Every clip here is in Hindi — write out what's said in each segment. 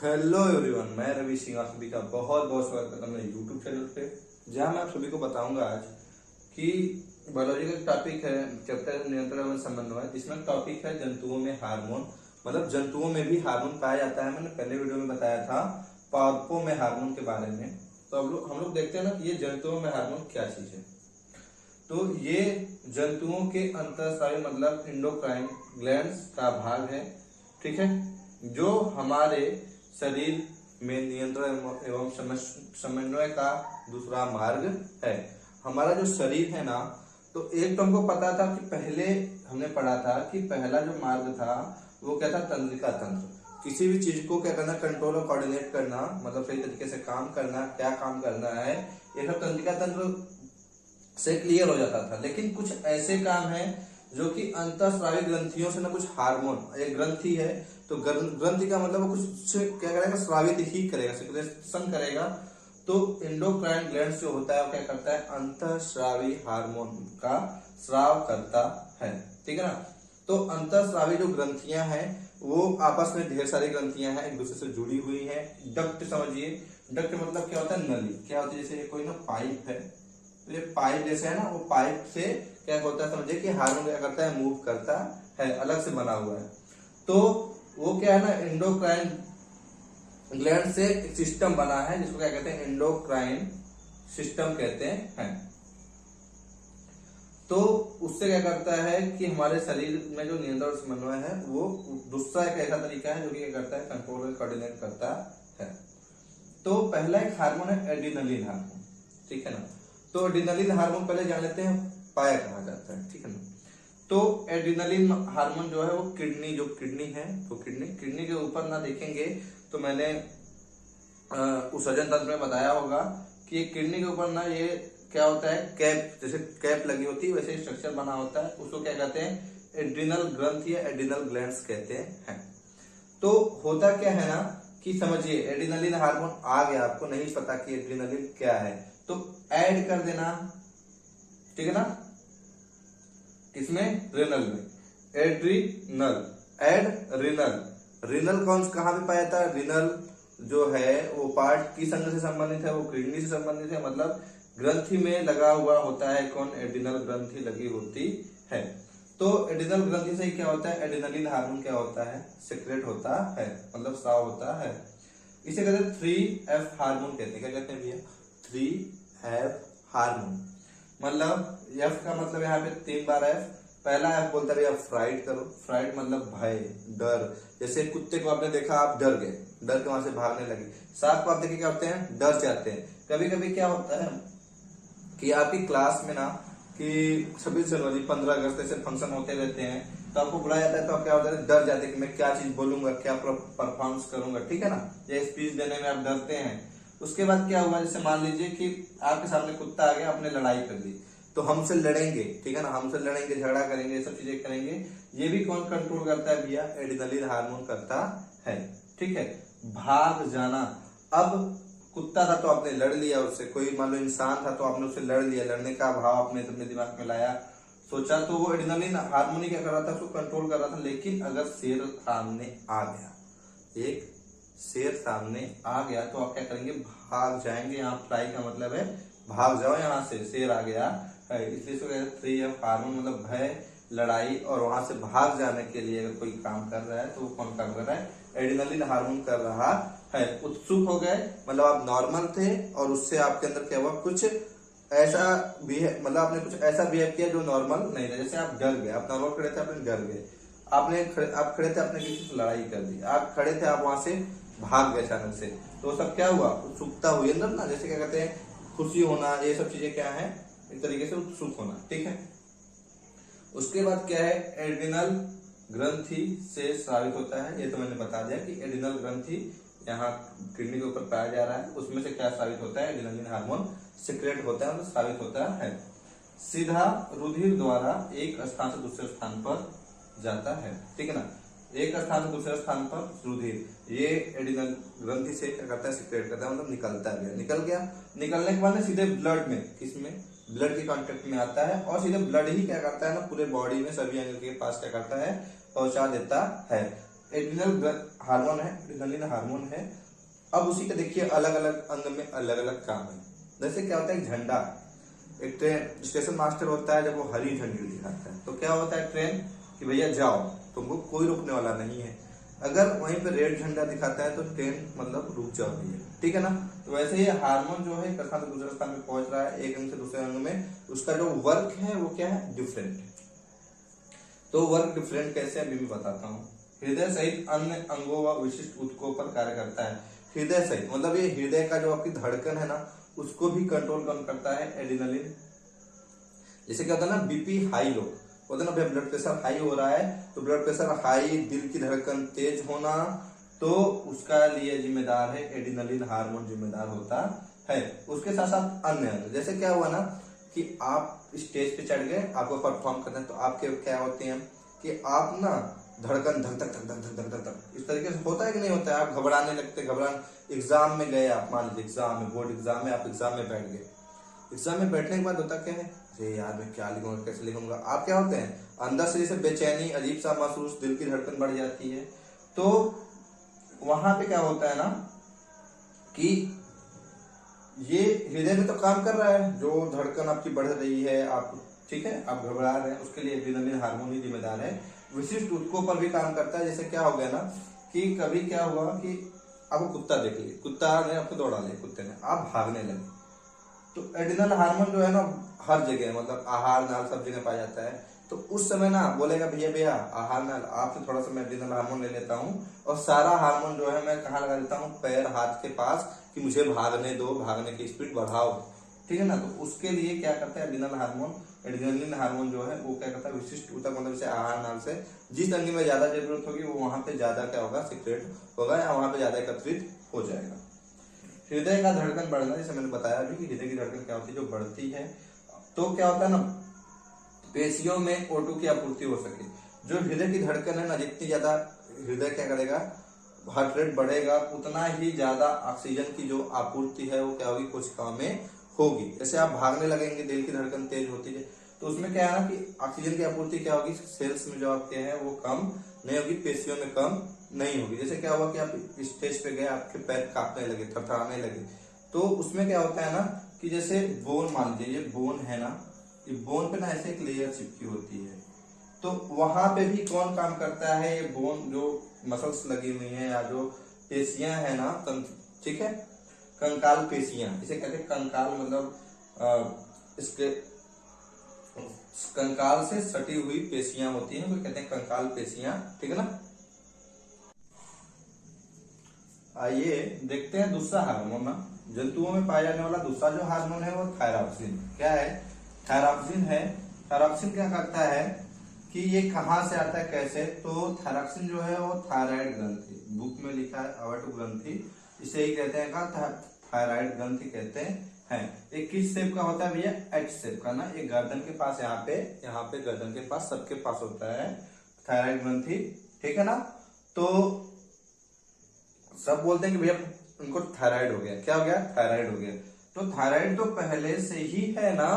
हेलो एवरीवन, मैं रवि सिंह आप सभी का बहुत बहुत स्वागत करता हूं मेरे यूट्यूब चैनल पे, जहां मैं आप सभी को बताऊंगा आज कि बायोलॉजी का टॉपिक है चैप्टर नियंत्रण एवं समन्वय, जिसमें टॉपिक है जंतुओं में हार्मोन। मतलब जंतुओं में भी हार्मोन पाया जाता है। मैंने पहले वीडियो में बताया था पौधों में हार्मोन के बारे में। तो अब हम लोग देखते हैं ना कि ये जंतुओं में हार्मोन क्या चीज है। तो ये जंतुओं के अंतःस्रावी मतलब इंडोक्राइन ग्लैंड्स का भाग है, ठीक है, जो हमारे शरीर में नियंत्रण एवं समन्वय का दूसरा मार्ग है। हमारा जो शरीर है ना, तो एक तो हमको पता था कि पहले हमने पढ़ा था कि पहला जो मार्ग था वो क्या था, तंत्रिका तंत्र। किसी भी चीज को क्या करना, कंट्रोल और कोऑर्डिनेट करना, मतलब सही तरीके से काम करना, क्या काम करना है, ये सब तंत्रिका तंत्र से क्लियर हो जाता था। लेकिन कुछ ऐसे काम हैं जो कि अंतःस्रावी ग्रंथियों से ना कुछ हार्मोन, एक ग्रंथि है तो ग्रंथि का मतलब वो कुछ क्या करेगा, स्रावित ही करेगा, सिक्रेशन करेगा। तो इंडोक्राइन ग्लैंड जो होता है वो क्या करता है, अंतःस्रावी हार्मोन का स्राव करता है, ठीक है ना। तो अंतःस्रावी जो ग्रंथियां हैं वो आपस में ढेर सारी ग्रंथियां हैं, एक दूसरे से जुड़ी हुई हैं। डक्ट समझिए, डक्ट मतलब क्या होता है, नली। क्या होती है, जैसे कोई ना पाइप है, तो ये पाइप जैसे है ना, वो पाइप से क्या होता है समझिए कि हार्मोन क्या करता है, मूव करता है, अलग से बना हुआ है। तो वो क्या है ना, एंडोक्राइन ग्लैंड से एक सिस्टम बना है जिसको क्या कहते हैं, एंडोक्राइन सिस्टम कहते हैं। तो उससे क्या करता है कि हमारे शरीर में जो नियंत्रण समन्वय है वो दूसरा एक ऐसा तरीका है जो कि क्या करता है, कंट्रोल और कोऑर्डिनेट करता है। तो पहला एक हार्मोन है एड्रिनलिन हार्मोन, ठीक है ना। तो एड्रिनलिन हार्मोन पहले जान लेते हैं पाया कहा जाता है, ठीक है ना। तो एड्रिनलिन हार्मोन जो है वो किडनी, जो किडनी है तो किडनी के ऊपर ना देखेंगे तो मैंने उत्सर्जन तंत्र में बताया होगा कि ये किडनी के ऊपर ना ये क्या होता है, कैप, जैसे कैप लगी होती है वैसे स्ट्रक्चर बना होता है। उसको क्या कहते हैं, एड्रिनल ग्रंथि या एड्रिनल ग्लैंड्स कहते हैं। तो होता क्या है ना कि समझिए, एड्रिनलिन हार्मोन आ गया, आपको नहीं पता कि एड्रिनलिन क्या है तो ऐड कर देना, ठीक है ना, किसमें, रिनल में। Adrenal, add renal. रिनल कौन कहां पे पाया जाता है, रिनल जो है वो पार्ट किस अंग से संबंधित है, वो किडनी से संबंधित है। मतलब ग्रंथि में लगा हुआ होता है, कौन, एड्रिनल ग्रंथि लगी होती है। तो एड्रिनल ग्रंथि से क्या होता है, एड्रिनलिन हार्मोन क्या होता है, सिक्रेट होता है, मतलब स्राव होता है। इसे कहते हैं 3F हार्मोन कहते हैं। क्या कहते हैं भैया, 3F हार्मोन। मतलब एफ का मतलब यहाँ पे 3 बार एफ। पहला एफ बोलता है फ्राइट करो, फ्राइट मतलब भय, डर। जैसे कुत्ते को आपने देखा, आप डर गए, डर के वहां से भागने लगे। सांप को आप देखिए क्या होते हैं, डर जाते हैं। कभी कभी क्या होता है कि आपकी क्लास में ना कि 26 जनवरी 15 अगस्त ऐसे फंक्शन होते रहते हैं, तो आपको बुलाया जाता है, तो आप क्या होता है, डर जाते हैं कि मैं क्या चीज बोलूंगा, क्या परफॉर्मेंस करूंगा, ठीक है ना। या स्पीच देने में आप डरते हैं। उसके बाद क्या हुआ, जैसे मान लीजिए कि आपके सामने कुत्ता आ गया, आपने लड़ाई कर दी, तो हमसे लड़ेंगे, ठीक है ना, हमसे लड़ेंगे, झगड़ा करेंगे, ये सब चीजें करेंगे। ये भी कौन कंट्रोल करता है भैया, एड्रिनलिन हार्मोन करता है, ठीक है। भाग जाना, अब कुत्ता था तो आपने लड़ लिया उससे, कोई मान लो इंसान था तो आपने उससे लड़ लिया, लड़ने का भाव आपने अपने दिमाग में लाया, सोचा, तो वो एड्रिनलिन हार्मोन क्या कर रहा था, उसको कंट्रोल कर रहा था। लेकिन अगर शेर सामने आ गया, एक शेर सामने आ गया, तो आप क्या करेंगे, भाग जाएंगे। यहाँ फ्लाई का मतलब है भाग जाओ, यहाँ से शेर आ गया है, इसलिए इसको कहते हैं 3F हार्मोन, मतलब भय, लड़ाई और वहां से भाग जाने के लिए अगर कोई काम कर रहा है तो वो कौन काम कर रहा है, एड्रिनलिन हार्मोन कर रहा है। उत्सुक हो गए, मतलब आप नॉर्मल थे और उससे आपके अंदर क्या हुआ, कुछ ऐसा बिहेव, मतलब आपने कुछ ऐसा बिहेव किया जो नॉर्मल नहीं था। जैसे आप डर गए, आप नॉर्मल खड़े थे, आपने डर गए, आप खड़े थे, आपने किसी से लड़ाई कर दी, आप खड़े थे, आप वहां से भाग गए अचानक से, तो सब क्या हुआ, उत्सुकता हुई अंदर ना, जैसे क्या कहते हैं, खुशी होना, ये सब चीजें क्या है, एक तरीके से उत्सुक होना, ठीक है। उसके बाद क्या है, एड्रिनल ग्रंथि से स्रावित होता है। ये तो मैंने बता दिया कि एड्रिनल ग्रंथि यहाँ किडनी के ऊपर पाया जा रहा है, उसमें से क्या स्रावित होता है, एड्रिनलिन हार्मोन सिक्रेट होता है, मतलब स्रावित होता है। सीधा रुधिर द्वारा एक स्थान से दूसरे स्थान पर जाता है, ठीक है ना। एक स्थान से दूसरे स्थान पर रुधिर, ये एड्रिनल ग्रंथि से क्या करता है, सिक्रेट करता है, मतलब निकलता है, निकल गया। निकलने के बाद सीधे ब्लड में, किसमें, ब्लड के कांटेक्ट में आता है, और सीधे ब्लड ही क्या करता है ना, पूरे बॉडी में सभी अंग के पास क्या करता है, पहुंचा देता है। एड्रिनल हार्मोन है, एड्रिनलिन हार्मोन है। अब उसी के देखिए अलग अलग अंग में अलग अलग काम है। जैसे क्या होता है, एक झंडा, एक ट्रेन स्टेशन मास्टर होता है, जब वो हरी झंडी दिखाता है तो क्या होता है ट्रेन कि भैया जाओ, तुमको कोई रोकने वाला नहीं है। अगर वहीं पे रेड झंडा दिखाता है तो ट्रेन मतलब रुक जाओ भैया, ठीक है ना। तो वैसे ही हार्मोन जो है एक स्थान से दूसरे स्थान में पहुंच रहा है, एक अंग से दूसरे अंग में, उसका जो वर्क है वो क्या है, डिफरेंट है। तो वर्क डिफरेंट कैसे, अभी मैं बताता हूँ। हृदय सहित अन्य अंगों व विशिष्ट ऊतकों पर कार्य करता है। हृदय सहित मतलब ये हृदय का जो आपकी धड़कन है ना, उसको भी कंट्रोल कौन करता है, एड्रिनलिन। जैसे क्या होता है ना, बीपी हाई लो होता है ना, ब्लड प्रेशर हाई हो रहा है, तो ब्लड प्रेशर हाई, दिल की धड़कन तेज होना, तो उसका लिए जिम्मेदार है एड्रिनलिन हार्मोन, जिम्मेदार होता है। उसके साथ साथ अन्य अंग, जैसे क्या हुआ ना कि आप स्टेज पे चढ़ गए, आपको परफॉर्म करना है, तो आपके क्या होते हैं कि आप ना धड़कन धक धक धक धक धक धक धक धक इस तरीके से होता है कि नहीं होता है, आप घबराने लगते, घबरान। एग्जाम में गए आप, मान लीजिए एग्जाम में, बोर्ड एग्जाम में, आप एग्जाम में बैठ गए। एग्जाम में बैठने के बाद होता क्या है, अरे यार मैं क्या लिखूंगा, कैसे लिखूंगा, आप क्या होते हैं अंदर से जैसे बेचैनी, अजीब सा महसूस, दिल की धड़कन बढ़ जाती है। तो वहां पे क्या होता है ना कि ये हृदय में तो काम कर रहा है, जो धड़कन आपकी बढ़ रही है, आप ठीक है, आप घबरा रहे हैं, उसके लिए एड्रिनलिन हार्मोन ही जिम्मेदार है। विशिष्ट ऊतकों पर भी काम करता है। जैसे क्या हो गया ना कि कभी क्या हुआ कि आपको कुत्ता देख लिया, कुत्ता ने आपको दौड़ा लिया, कुत्ते ने, आप भागने लगे, तो एड्रिनल हार्मोन जो है ना हर जगह, मतलब आहार नाल सब जगह पाया जाता है। तो उस समय ना बोलेगा भैया भैया आहार नाल, आपसे थोड़ा सा मैं एड्रिनल हार्मोन ले लेता हूँ, और सारा हार्मोन जो है मैं कहाँ लगा देता हूँ, पैर हाथ के पास, कि मुझे भागने दो, भागने की स्पीड बढ़ाओ, ठीक है ना। तो उसके लिए क्या करता है एड्रिनल हार्मोन, एड्रिनलिन हार्मोन जो है वो क्या करता है, विशिष्ट ऊतक मतलब जैसे आहार नाल से जिस अंग में ज्यादा जरूरत होगी वो वहां पे ज्यादा क्या होगा, सिक्रेट होगा, या वहां पे ज्यादा एकत्रित हो जाएगा। हृदय का धड़कन बढ़ना, जैसे मैंने बताया अभी कि हृदय की धड़कन क्या होती है, जो बढ़ती है, तो क्या होता है ना, पेशियों में O2 की आपूर्ति हो सके। जो हृदय की धड़कन है ना, जितनी ज्यादा हृदय क्या करेगा, हार्ट रेट बढ़ेगा, उतना ही ज्यादा ऑक्सीजन की जो आपूर्ति है वो क्या होगी, कोशिकाओं में होगी। जैसे आप भागने लगेंगे, दिल की धड़कन तेज होती है, तो उसमें क्या है ना कि ऑक्सीजन की आपूर्ति क्या होगी, सेल्स में जो आपके हैं वो कम नहीं होगी, पेशियों में कम नहीं होगी। जैसे क्या हुआ कि आप स्टेज पे गए, आपके पैर कांपने लगे, थरथराने लगे, तो उसमें क्या होता है ना कि जैसे बोन, मान लीजिए ये बोन है ना, ये बोन पे ना ऐसे एक लेयर चिपकी होती है, तो वहां पे भी कौन काम करता है, ये बोन जो मसल्स लगी हुई हैं या जो पेशियां है ना, ठीक है, कंकाल पेशियां, इसे कहते हैं कंकाल, मतलब इसके कंकाल से सटी हुई पेशियां होती हैं, तो कहते हैं कंकाल पेशियां, ठीक है ना। आइए देखते हैं दूसरा हार्मोन ना, जंतुओं में पाया जाने वाला दूसरा जो हार्मोन है वो थायरॉक्सिन। क्या है, थायरॉक्सिन है। थायरॉक्सिन क्या करता है कि ये कहाँ से आता है, कैसे, तो थायरॉक्सिन जो है वो थायराइड ग्रंथि, बुक में लिखा है अवट ग्रंथि, इसे ही कहते हैं, थायराइड ग्रंथि कहते हैं। एक किस शेप का होता है भैया, एच शेप का ना, एक गर्दन के पास, यहाँ पे गर्दन के पास, सबके पास होता है थायराइड ग्रंथि, ठीक है ना। तो सब बोलते हैं कि भैया उनको थायराइड हो गया, क्या हो गया, थायराइड हो गया। तो थायराइड तो पहले से ही है ना,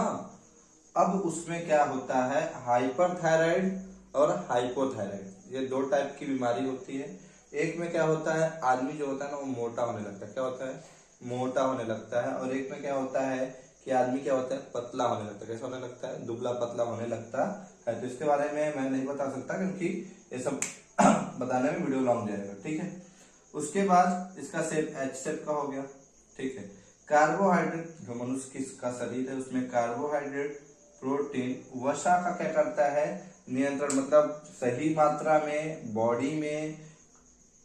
अब उसमें क्या होता है, हाइपर थायराइड और हाइपोथायराइड, ये दो टाइप की बीमारी होती है। एक में क्या होता है, आदमी जो होता है ना वो मोटा होने लगता है, क्या होता है, मोटा होने लगता है। और एक में क्या होता है कि आदमी क्या होता है, पतला होने लगता है, कैसा होने लगता है, दुबला पतला होने लगता है। तो इसके बारे में मैं नहीं बता सकता क्योंकि ये सब बताने में वीडियो लॉन्ग जाएगा, ठीक है। उसके बाद इसका शेप एच शेप का हो गया, ठीक है। कार्बोहाइड्रेट, जो मनुष्य का शरीर है उसमें कार्बोहाइड्रेट, प्रोटीन, वसा का क्या करता है, नियंत्रण, मतलब सही मात्रा में बॉडी में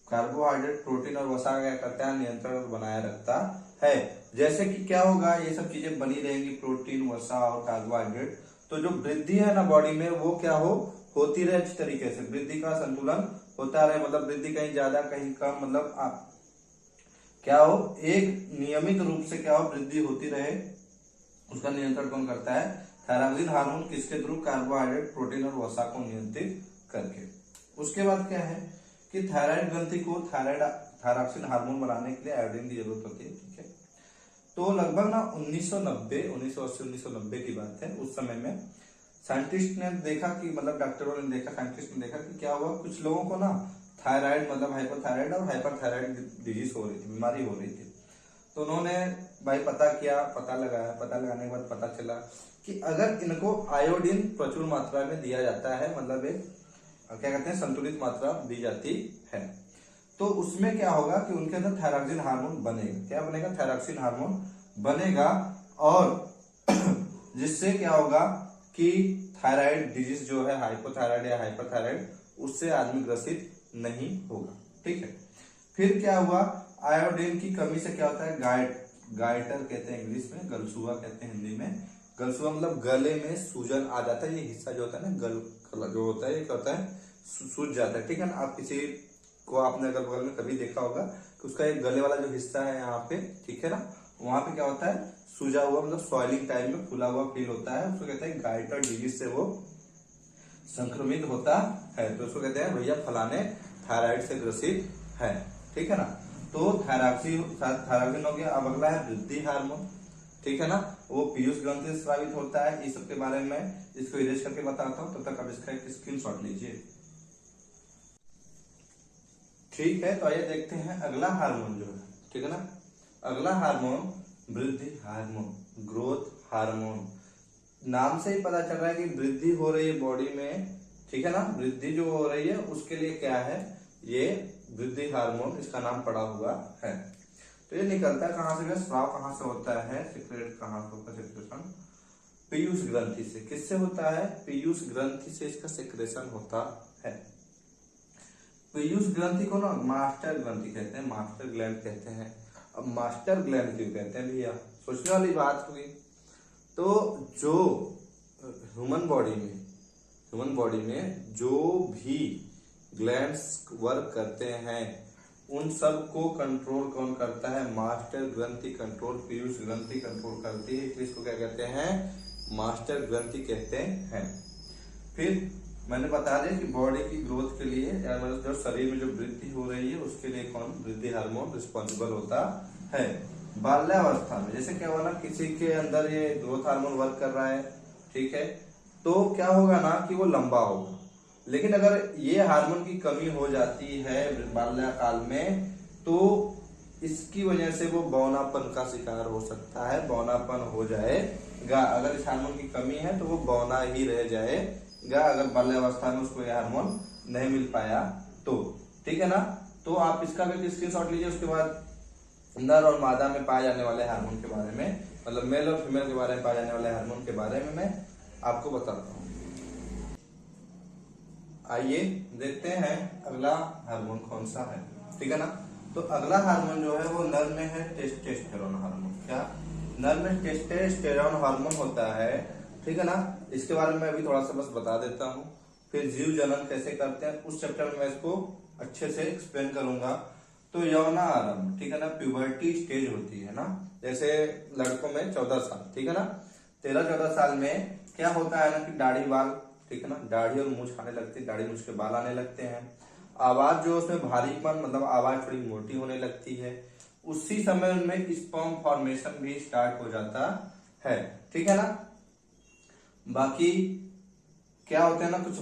कार्बोहाइड्रेट, प्रोटीन और वसा का क्या करता है, नियंत्रण बनाए रखता है। जैसे कि क्या होगा, ये सब चीजें बनी रहेंगी, प्रोटीन, वसा और कार्बोहाइड्रेट, तो जो वृद्धि है ना बॉडी में वो क्या होती रहे अच्छी तरीके से, वृद्धि का संतुलन होता रहे, मतलब वृद्धि कहीं ज्यादा कहीं कम, मतलब क्या हो, एक नियमित रूप से क्या हो, वृद्धि होती रहे, उसका नियंत्रण कौन करता है, थायरॉक्सिन हार्मोन, किसके थ्रू, कार्बोहाइड्रेट, प्रोटीन और वसा को नियंत्रित करके। उसके बाद क्या है कि थायराइड ग्रंथि को थायरॉक्सिन हार्मोन बनाने के लिए आयोडीन की जरूरत होती है, ठीक है। तो लगभग ना 1980 1990 की बात है, उस समय में साइंटिस्ट ने देखा कि, मतलब डॉक्टरों ने देखा, साइंटिस्ट ने देखा कि क्या हुआ, कुछ लोगों को ना थायराइड मतलब हाइपोथायराइड और हाइपरथायराइड डिजीज हो रही थी, बीमारी हो रही थी। तो उन्होंने भाई पता किया, पता लगाया, पता लगाने के बाद पता चला कि अगर इनको आयोडीन प्रचुर मात्रा में दिया जाता है, मतलब एक क्या कहते हैं संतुलित मात्रा दी जाती है, तो उसमें क्या होगा कि उनके अंदर थायरॉक्सिन हार्मोन बनेगा। क्या बनेगा? थायरॉक्सिन हार्मोन बनेगा, और जिससे क्या होगा कि थायराइड डिजीज जो है, हाइपोथायराइड या हाइपरथायराइड, उससे आदमी ग्रसित नहीं होगा। ठीक है। फिर क्या हुआ? आयोडीन की कमी से क्या होता है? गाइटर कहते हैं इंग्लिश में, गलसुआ कहते हैं हिंदी में। गलसुआ मतलब गले में सूजन आ जाता है, ये हिस्सा जो होता है ना गल जो होता है, ये क्या होता है? सूज जाता है। ठीक है ना। आप किसी को आपने अगल बगल में कभी देखा होगा कि उसका एक गले वाला जो हिस्सा है यहाँ पे, ठीक है ना, वहां पे क्या होता है? सूजा हुआ, मतलब सॉइलिंग टाइप में फूला हुआ फील होता है, उसको कहते हैं गाइटर डिजीज से वो संक्रमित होता है। तो उसको कहते हैं भैया फलाने थायराइड से ग्रसित है। ठीक है ना। तो थायरॉक्सिन हो गया। अब अगला है वृद्धि हार्मोन। ठीक है ना। वो पीयूष ग्रंथि से स्रावित होता है। इस सब के बारे में इसको इरेज करके बताता हूँ, तब तक आप इसका एक स्क्रीनशॉट लीजिए। ठीक है। तो आइए देखते हैं अगला हार्मोन जो है। ठीक है ना। अगला हार्मोन वृद्धि हार्मोन, ग्रोथ हार्मोन। नाम से ही पता चल रहा है कि वृद्धि हो रही है बॉडी में। ठीक है ना। वृद्धि जो हो रही है उसके लिए क्या है? ये वृद्धि हार्मोन, इसका नाम पड़ा हुआ है। तो ये निकलता है कहां से? स्राव कहां से होता है? सिक्रेट कहां से होता है? सिक्रेशन पीयूष ग्रंथि से। किससे होता है? पीयूष ग्रंथि से इसका सिक्रेशन होता है। पीयूष ग्रंथि को ना मास्टर ग्रंथि कहते हैं, मास्टर ग्लैंड कहते हैं। अब मास्टर ग्लैंड क्यों कहते हैं भैया? सोचने वाली बात हुई। तो जो ह्यूमन बॉडी में जो भी ग्लैंड्स वर्क करते हैं, उन सब को कंट्रोल कौन करता है? मास्टर ग्रंथि कंट्रोल, पीयूष ग्रंथि कंट्रोल करती है, इसलिए इसको क्या कहते हैं? मास्टर ग्रंथि कहते हैं। फिर मैंने बता दिया कि बॉडी की ग्रोथ के लिए, या मतलब जो शरीर में जो वृद्धि हो रही है उसके लिए कौन वृद्धि हार्मोन रिस्पॉन्सिबल होता है। बाल्यावस्था में जैसे क्या हुआ ना, किसी के अंदर ये ग्रोथ हार्मोन वर्क कर रहा है, ठीक है, तो क्या होगा ना कि वो लंबा होगा। लेकिन अगर ये हार्मोन की कमी हो जाती है बाल्यकाल में, तो इसकी वजह से वो बौनापन का शिकार हो सकता है, बौनापन हो जाएगा। अगर इस हार्मोन की कमी है तो वो बौना ही रह जाएगा, अगर बाल्यावस्था में उसको ये हार्मोन नहीं मिल पाया तो। ठीक है ना। तो आप इसका भी स्क्रीनशॉट लीजिए। उसके बाद नर और मादा में पाए जाने वाले हार्मोन के बारे में, मतलब मेल और फीमेल के बारे में पाए जाने वाले हार्मोन के बारे में मैं आपको बताता हूँ। आइए देखते हैं अगला हार्मोन कौन सा है। ठीक है ना। तो अगला हार्मोन जो है वो नर में है टेस्टोस्टेरोन हार्मोन। क्या? नर में टेस्टोस्टेरोन हार्मोन होता है। ठीक है ना। इसके बारे में अभी थोड़ा सा बस बता देता हूँ, फिर जीव जनन कैसे करते हैं उस चैप्टर में मैं इसको अच्छे से एक्सप्लेन करूंगा। तो यौना आरंभ, ठीक है ना, प्यूबर्टी स्टेज होती है ना, जैसे लड़कों में 14 साल, ठीक है ना, 13-14 साल में क्या होता है ना कि दाढ़ी बाल, ठीक है ना, दाढ़ी और मूछ आने लगती है, दाढ़ी मूछ के बाल आने लगते हैं, आवाज जो उसमें भारीपन, मतलब आवाज थोड़ी मोटी होने लगती है। उसी समय उनमें स्पर्म फॉर्मेशन भी स्टार्ट हो जाता है। ठीक है ना। बाकी क्या होते हैं ना कुछ,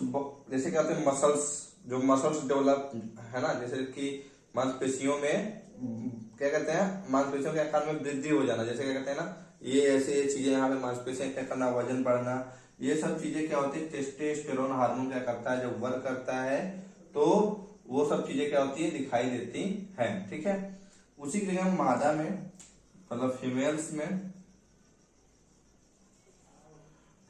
जैसे क्या होते हैं मसल्स, जो मसल्स डेवलप है ना, जैसे कि मांसपेशियों में क्या कहते हैं, मांसपेशियों के आकार में वृद्धि हो जाना, जैसे क्या कहते हैं ना, ये ऐसे चीजें यहाँ पे मांसपेशियां क्या करना, वजन बढ़ना, ये सब चीजें क्या होती है, टेस्टोस्टेरोन हार्मोन क्या करता है, जब वर्क करता है तो वो सब चीजें क्या होती है, दिखाई देती हैं। ठीक है। उसी की जगह मादा में, मतलब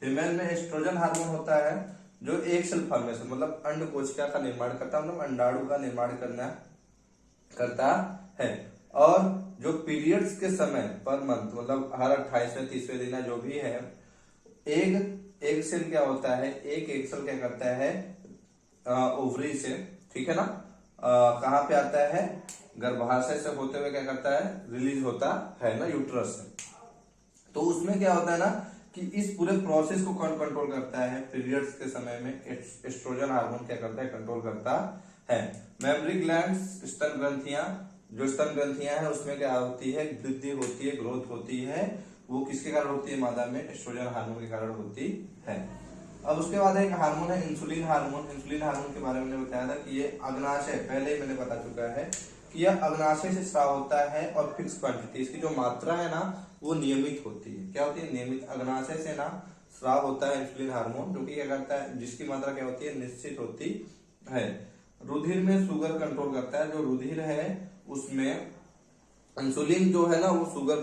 फीमेल में एस्ट्रोजन हार्मोन होता है, जो एक सेल फॉर्मेशन, मतलब अंड कोशिका का निर्माण करता है, मतलब अंडाणु का निर्माण करता है। और जो पीरियड्स के समय पर मंथ, मतलब हर 28वें 30वें दिन जो भी है, एक सेल क्या होता है, एक सेल क्या करता है, ओवरी से, ठीक है ना, कहाँ पे आता है, गर्भाशय से होते हुए क्या करता है, रिलीज होता है ना, यूट्रस से। तो उसमें क्या होता है ना कि इस पूरे प्रोसेस को कौन कंट्रोल करता है, पीरियड्स के समय में एस्ट्रोजन हार्मोन क्या करता है, कंट्रोल करता है। मेमरी ग्लैंड्स, स्तन ग्रंथियां, जो स्तन ग्रंथियां हैं उसमें क्या होती है, वृद्धि होती है, ग्रोथ होती है, वो किसके कारण होती है, मादा में एस्ट्रोजन हार्मोन के कारण होती है। अब उसके बाद एक हार्मोन है इंसुलिन हार्मोन। इंसुलिन हार्मोन के बारे में मैंने बताया था कि ये अग्नाशय, पहले ही मैंने बता चुका है कि यह अग्नाशय से स्राव होता है और फिक्स क्वांटिटी, इसकी जो मात्रा है ना वो नियमित होती है। क्या होती है? नियमित। अग्नाशय से ना स्राव होता है इंसुलिन हार्मोन, जो कि क्या करता है, जिसकी मात्रा क्या होती है, निश्चित होती है। रुधिर में शुगर कंट्रोल करता है, जो रुधिर है उसमें इंसुलिन जो है ना वो शुगर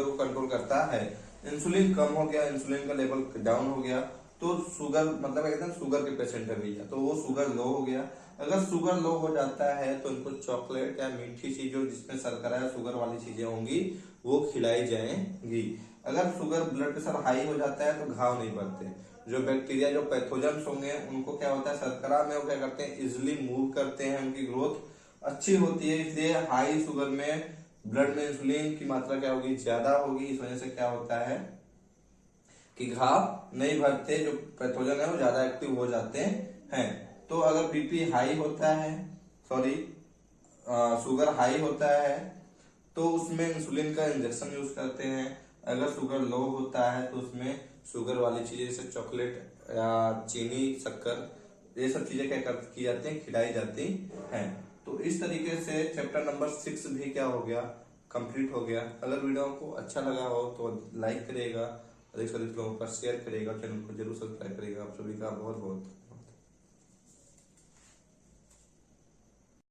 को कंट्रोल करता है। इंसुलिन कम हो गया, इंसुलिन का लेवल डाउन हो गया तो शुगर, मतलब कहते हैं शुगर के पेशेंट है भैया, तो वो शुगर लो हो गया। अगर शुगर लो हो जाता है तो इनको चॉकलेट या मीठी चीजों जिसमें शर्करा या शुगर वाली चीजें होंगी वो खिलाई जाएंगी। अगर शुगर ब्लड प्रेशर हाई हो जाता है तो घाव नहीं बढ़ते। जो बैक्टीरिया, जो पैथोजेंस होंगे उनको क्या होता है, शर्करा में वो क्या करते हैं, इजिली मूव करते हैं, उनकी ग्रोथ अच्छी होती है। इसलिए हाई शुगर में ब्लड में इंसुलिन की मात्रा क्या होगी, ज्यादा होगी। इस वजह से क्या होता है कि घाव नहीं भरते, जो पैथोजन है वो ज्यादा एक्टिव हो जाते हैं। तो अगर बीपी हाई होता है, सॉरी शुगर हाई होता है तो उसमें इंसुलिन का इंजेक्शन यूज करते हैं। अगर शुगर लो होता है तो उसमें शुगर वाली चीजें जैसे चॉकलेट या चीनी, शक्कर, ये सब चीजें क्या की जाती हैं, खिलाई जाती हैं। तो इस तरीके से चैप्टर नंबर 6 भी क्या हो गया, कंप्लीट हो गया। अगर वीडियो को अच्छा लगा हो तो लाइक करिएगा, अधिक से अधिक लोगों पर शेयर करिएगा, चैनल को जरूर सब्सक्राइब करिएगा। आप सभी का बहुत बहुत